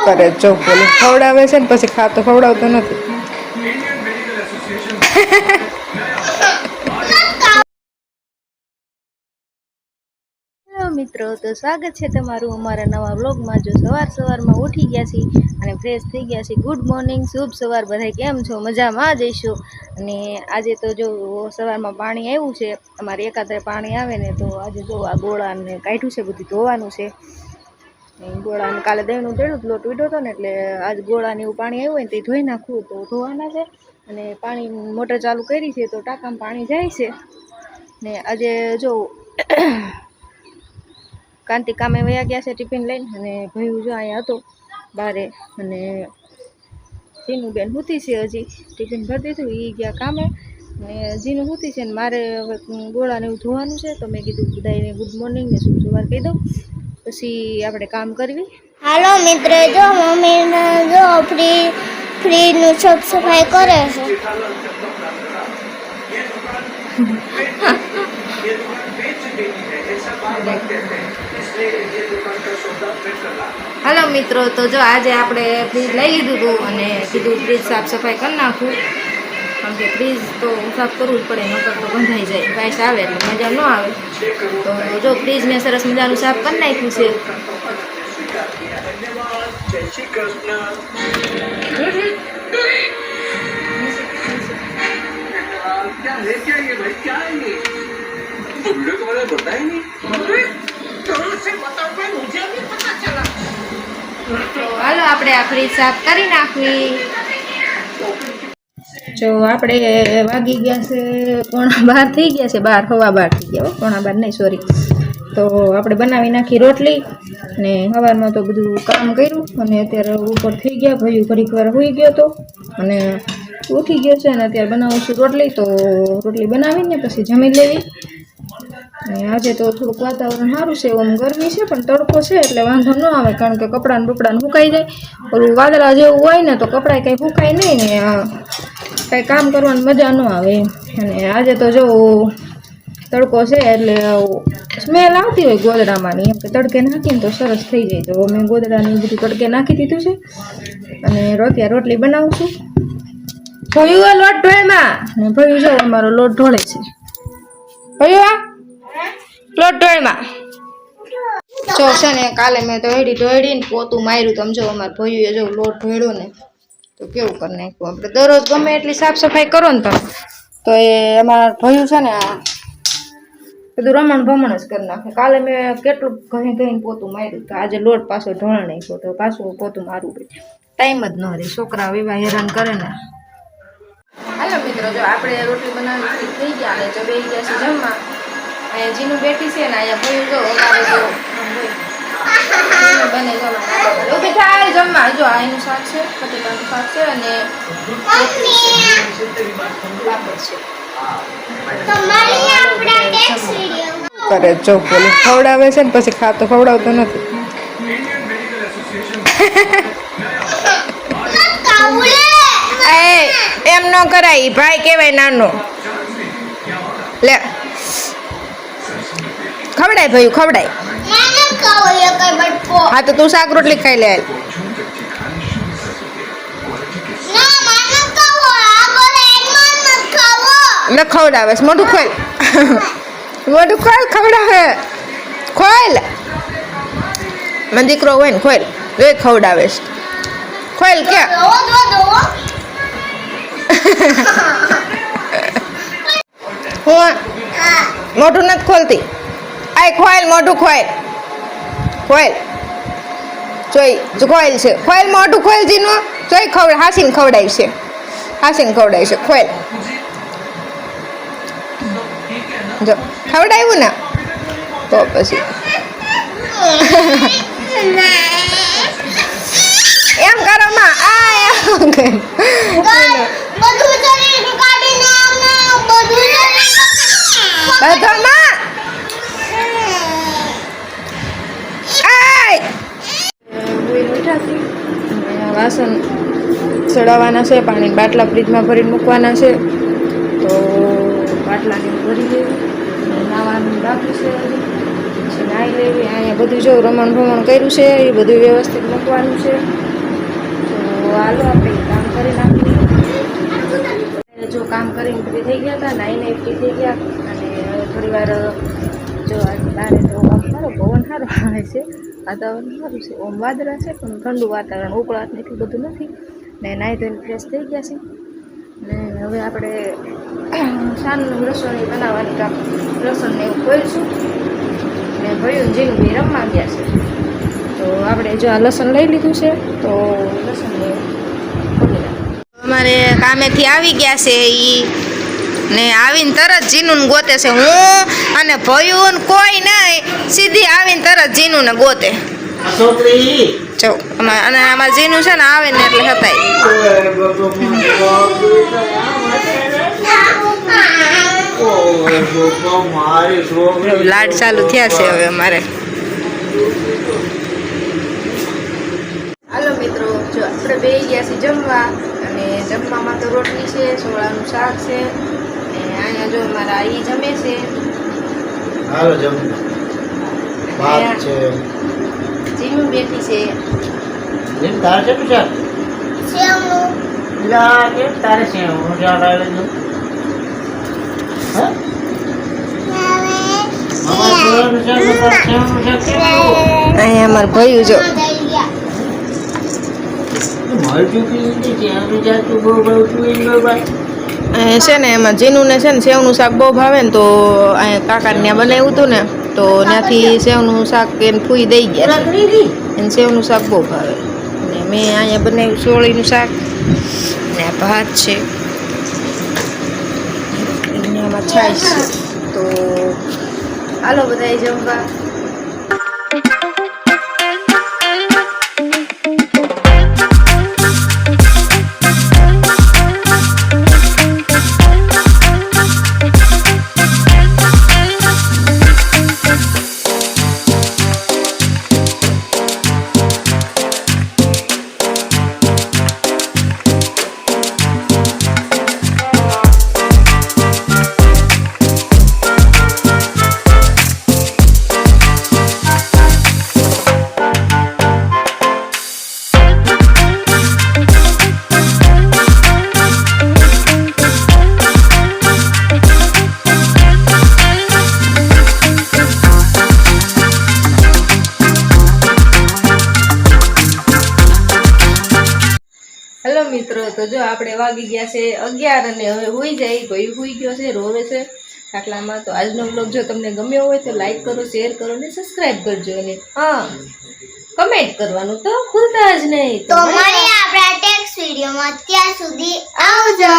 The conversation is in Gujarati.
કરે જો પેલું ખવડાવે છે ને પછી ખાતો ખવડાવતો નથી. મિત્રો તો સ્વાગત છે તમારું અમારા નવા વ્લોગમાં. જો સવારમાં ઉઠી ગયા છીએ અને ફ્રેશ થઈ ગયા છીએ. ગુડ મોર્નિંગ, શુભ સવાર બધા. કેમ છો? મજામાં જઈશું. અને આજે તો જો સવારમાં પાણી આવ્યું છે અમારે. એકાદરે પાણી આવે ને તો આજે જો આ ગોળાને કાઢ્યું છે, બધું ધોવાનું છે. ગોળાને કાલે દહીંનું તેડું લોટ વીડ્યો હતો ને એટલે આજ ગોળાને એવું પાણી આવ્યું હોય ને તે ધોઈ નાખવું તો ધોવાના છે. અને પાણી મોટર ચાલુ કરી છે તો ટાંકામાં પાણી જાય છે. ને આજે જો કાંતિ કામે વયા ગયા છે ટિફિન લઈને. અને ભાઈ જો અહીંયા હતો બારે. અને જીનું બેન સૂતી છે, હજી ટિફિન ભરી દીધું, એ ગયા કામે. ને જીનું સૂતી છે ને મારે હવે ગોળાને એવું ધોવાનું છે. તો મેં કીધું બધાને ગુડ મોર્નિંગ ને શુભ સવાર કહી દઉં, પછી આપણે કામ કરવી. હાલો મિત્ર, જો મમ્મીને જો ફ્રીજનું સાફ સફાઈ કરે છે. હાલો મિત્રો, તો જો આજે આપણે ફ્રીજ લઈ લીધું હતું અને કીધું ફ્રીજ સાફ સફાઈ કરી નાખું. કારણ કે ફ્રીજ તો સાફ કરવું જ પડે, નકર તો બંધાઈ જાય, વાઇસ આવે એટલે મજા ન આવે. તો જો ફ્રીજ મેં સરસ મજાનું સાફ કરી નાખ્યું છે. તો હાલો આપણે આ ફ્રીજ સાફ કરી નાખવી. જો આપણે વાગી ગયા છે 11:30 થઈ ગયા છે. 12 થઈ ગયા, 11:30 નહીં, સોરી. તો આપણે બનાવી નાખી રોટલી. ને સવારમાં તો બધું કામ કર્યું અને અત્યારે ઉપર થઈ ગયા. ભાઈ ઘડીક વાર હોઈ ગયો હતો અને ઉઠી ગયો છે. અને અત્યારે બનાવું છું રોટલી. તો રોટલી બનાવીને પછી જમી લેવી. અને આજે તો થોડુંક વાતાવરણ સારું છે, ઓમ ગરમી છે પણ તડકો છે એટલે વાંધો ન આવે. કારણ કે કપડાને બપડાને સુકાઈ જાય. ઓલું વાદળા જેવું હોય ને તો કપડાં કંઈ સુકાય નહીં ને કંઈ કામ કરવાની મજા ન આવે. અને આજે તો જો તડકો છે એટલે સ્મેલ આવતી હોય ગોદડામાંની, એમ કે તડકે નાખીને તો સરસ થઈ જાય. તો મેં ગોદડાની બધું તડકે નાખી દીધું છે. અને અત્યારે રોટલી બનાવું છું. ભયું લોટ ઢોળમાં ને ભયું જો અમારો લોટ ઢોળે છે. ભયું લોટ ઢોળમાં જો છે ને કાલે મેં ઢોળીને પોતું માર્યું. તમે જો અમારે ભયું જો લોટ ઢોળ્યો ને તો કેવું કરી નાખ્યું. આપણે દરરોજ ગમે એટલી સાફ સફાઈ કરો ને તમે તો એ અમારા ભયું છે ને બધું રમણ ભમણ જ કરી નાખે. કાલે મેં કેટલું ઘણી પોતું માર્યું તો આજે લોટ પાછો ઢોળ નાખ્યો તો પાછું પોતું મારવું પડે. ટાઈમ જ ન રહે, છોકરા એવા હેરાન કરે ને. હાલો મિત્રો, જો આપણે રોટલી બનાવી થઈ ગયા અને જો બેસી ગયા છે જમવા. અહીંયા જીનું બેઠી છે ને અહીંયા ભયું જો અમારે જો બને ઉભી થાય જમવા. જો આ એનું શાક છે, બટેટાનું શાક છે અને પાપડ છે. કરે જો પેલું ખવડાવે છે ને પછી ખાતો ખવડાવતો નથી. એમ ન કરાય, ભાઈ કેવાય નાનો. લે ખવડાય ભાઈ, ખવડાય. હા તો તું શાક રોટલી ખાઈ લે. લે ખવડાવે છે, મોઢું ખોલ. મોઢું ખોલ, ખવડાવે. ખોલ, મને દીકરો હોય ને ખોલ. એ ખવડાવે છે, ખોલ કે હું મોઢું નથી ખોલતી. આય ખોલ, મોઢું ખોલ. ખોલ જોઈ ખોલ છે, ખોલ મોઢું ખોલ જીનું. જોઈ હાસીને ખવડાય છે, હાસીને ખવડાય છે. ખોલ જો ખવડાવ્યું ને તો પછી એમ કરો માં. વાસણ ચડાવવાના છે, પાણી બાટલા ફ્રીજમાં ભરીને મૂકવાના છે. તો બાટલાને ભરી દેવી, નાવાનું બાકી છે, પછી નાહી લેવી. અહીંયા બધું જો રમણ ભમણ કર્યું છે એ બધું વ્યવસ્થિત મૂકવાનું છે. હાલો આપણે કામ કરી નાખીએ. જો કામ કરીને ફ્રી થઈ ગયા હતા, નાઈને ફ્રી થઈ ગયા, અને થોડી વાર જો આજે બારે તો આમ સારો પવન સારો આવે છે, વાતાવરણ સારું છે, ઓમ વાદળા છે પણ ઠંડુ વાતાવરણ, ઉકળાટ ને એટલું બધું નથી. ને નાહી ધોઈને ફ્રેશ થઈ ગયા છે, ને હવે આપણે સાંજનું રસોઈ બનાવવાની કામ લસણને એવું ખોલીશું. ને ભયું જીનું બી રમવા ગયા છે, તો આપણે જો આ લસણ લઈ લીધું છે, તો લસણને ખોલી નાખીએ. અમારે કામેથી આવી ગયા છે ઈ, ને આવીને તરત જીનું ને ગોતે છે. હું અને ભયું ને કોઈ નહીં, સીધી આવીને તરત જીનું ને ગોતે. છોકરી જો અને આમાં જીનું છે ને આવે ને એટલે હતાય મારી છોકરી લાડ ચાલુ થયા છે હવે અમારે. હાલો મિત્રો, જો આપણે બે ગયા છીએ જમવા, અને જમવામાં તો રોટલી છે, સોળાનું શાક છે, અને અહીંયા જો મારા ઈ જમે છે. હાલો જમ વાત છે જીનું બેઠી છે. જેમ તારે છે પૂછા સેવનું લા કેમ તારે છે હું જાણ આવે છે હા મામા છોરાનું છે તો તારે સેવનું છે કેમ અહીંયા અમારે ભયું જો મારી ચૂકી નથી છે આનું જાતું બહુ બહુ ચૂઈ બાબા અહીંયા છે ને એમાં જીનું ને છે ને સેવનું શાક બહુ ભાવે ને, તો અહીંયા કાકાને ત્યાં બનાવ્યું હતું ને, તો ત્યાંથી સેવનું શાક એને ફૂઈ દઈ ગયા છે. એને સેવનું શાક બહુ ભાવે, ને મેં અહીંયા બનાવ્યું સોળીનું શાક ને આ ભાત છે, અને આમાં છાશ છે. તો હાલો બધાય જમવા. હેલો મિત્રો, તો જો આપણે વાગી ગયા છે 11, અને હવે હુઈ જાય. ભાઈ હુઈ ગયો છે, રોવે છે ખાટલામાં. તો આજનો બ્લોગ જો તમને ગમ્યો હોય તો લાઈક કરો, શેર કરો ને સબસ્ક્રાઈબ કરજો, અને હા કમેન્ટ કરવાનું તો ભૂલતા જ નહીં. તો મળીએ આપણા ટેક્સ્ટ વિડીયોમાં. ત્યાં સુધી આવજો.